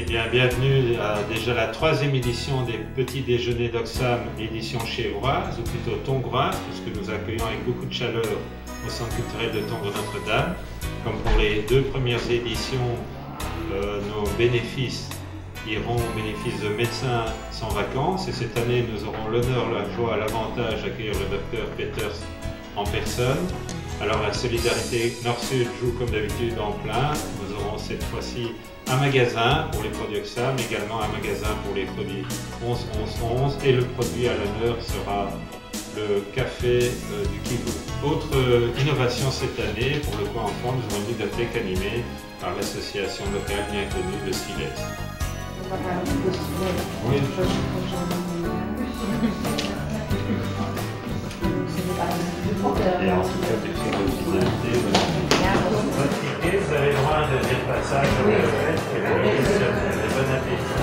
bien, bienvenue à déjà la 3e édition des Petits Déjeuners d'Oxam, édition chèvroise, ou plutôt tongroise, puisque nous accueillons avec beaucoup de chaleur au Centre culturel de Tongres Notre-Dame. Comme pour les 2 premières éditions, nos bénéfices iront au bénéfice de Médecins sans vacances. Et cette année, nous aurons l'honneur, la joie, l'avantage d'accueillir le docteur Peters en personne. Alors la solidarité Nord-Sud joue comme d'habitude en plein. Nous aurons cette fois-ci un magasin pour les produits Oxam, également un magasin pour les produits 11-11-11, et le produit à l'honneur sera le café du Kivu. Autre innovation cette année, pour le coin enfant, nous avons une bibliothèque animée par l'association locale bien connue, le Siles. Oui. Et en tout cas, des curiosités, votre ticket, vous avez le droit à un deuxième passage au café, et bon appétit.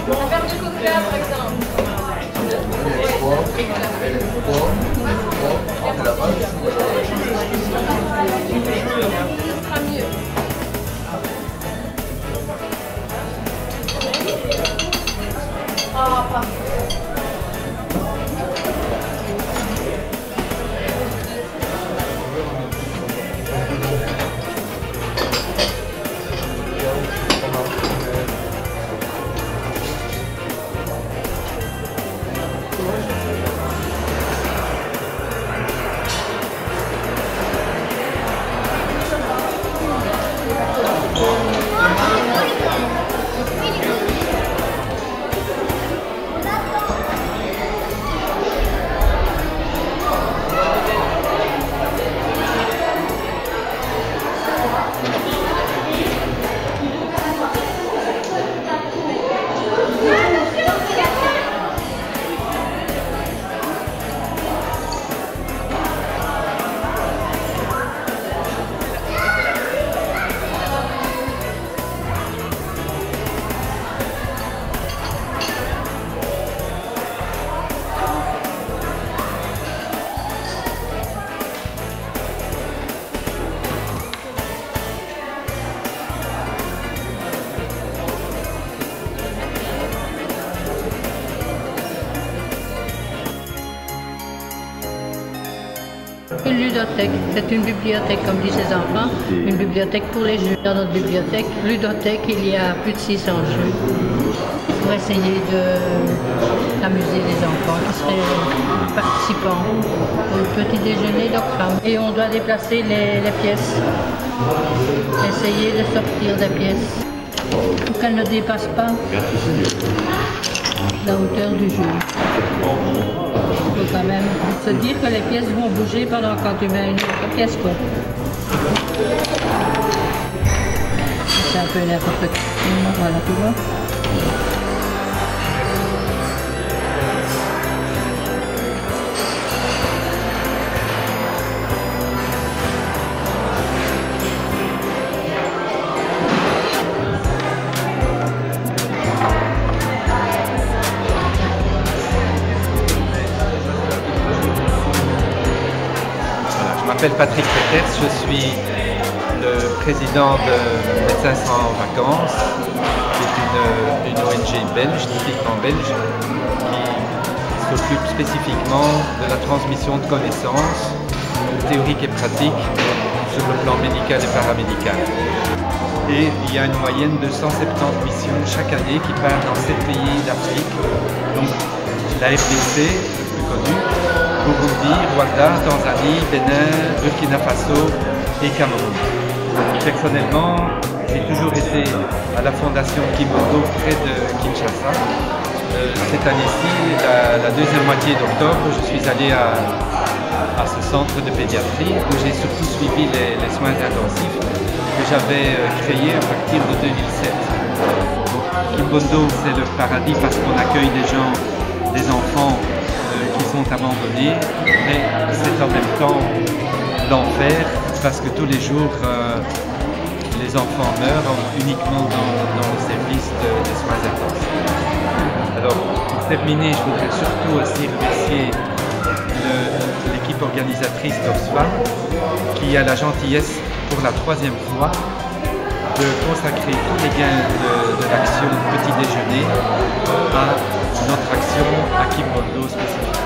Un verre de coca, par exemple. Ce sera mieux. Ah, parfait. Une ludothèque, c'est une bibliothèque comme disent les enfants, une bibliothèque pour les jeux. Dans notre bibliothèque, ludothèque, il y a plus de 600 jeux pour essayer de amuser les enfants qui seraient participants au petit déjeuner d'Oxfam. Et on doit déplacer les pièces, essayer de sortir des pièces pour qu'elles ne dépassent pas la hauteur du jeu. Il faut quand même se dire que les pièces vont bouger pendant quand tu mets une autre pièce, quoi. C'est un peu n'importe quoi. Voilà, tu vois. Je m'appelle Patrick Peters, je suis le président de Médecins sans vacances, qui est une ONG belge, typiquement belge, qui s'occupe spécifiquement de la transmission de connaissances théoriques et pratiques sur le plan médical et paramédical. Et il y a une moyenne de 170 missions chaque année qui partent dans 7 pays d'Afrique, donc la RDC, le plus connu, Burundi, Rwanda, Tanzanie, Bénin, Burkina Faso et Cameroun. Personnellement, j'ai toujours été à la fondation Kimbondo près de Kinshasa. Cette année-ci, la deuxième moitié d'octobre, je suis allé à ce centre de pédiatrie où j'ai surtout suivi les soins intensifs que j'avais créés à partir de 2007. Donc, Kimbondo, c'est le paradis parce qu'on accueille des gens, des enfants qui sont abandonnés, mais c'est en même temps l'enfer parce que tous les jours les enfants meurent uniquement dans le service des soins intensifs. Alors pour terminer, je voudrais surtout aussi remercier l'équipe organisatrice d'Oxfam qui a la gentillesse pour la 3e fois de consacrer tous les gains de l'action Petit Déjeuner à notre action à Kimbondo spécifique.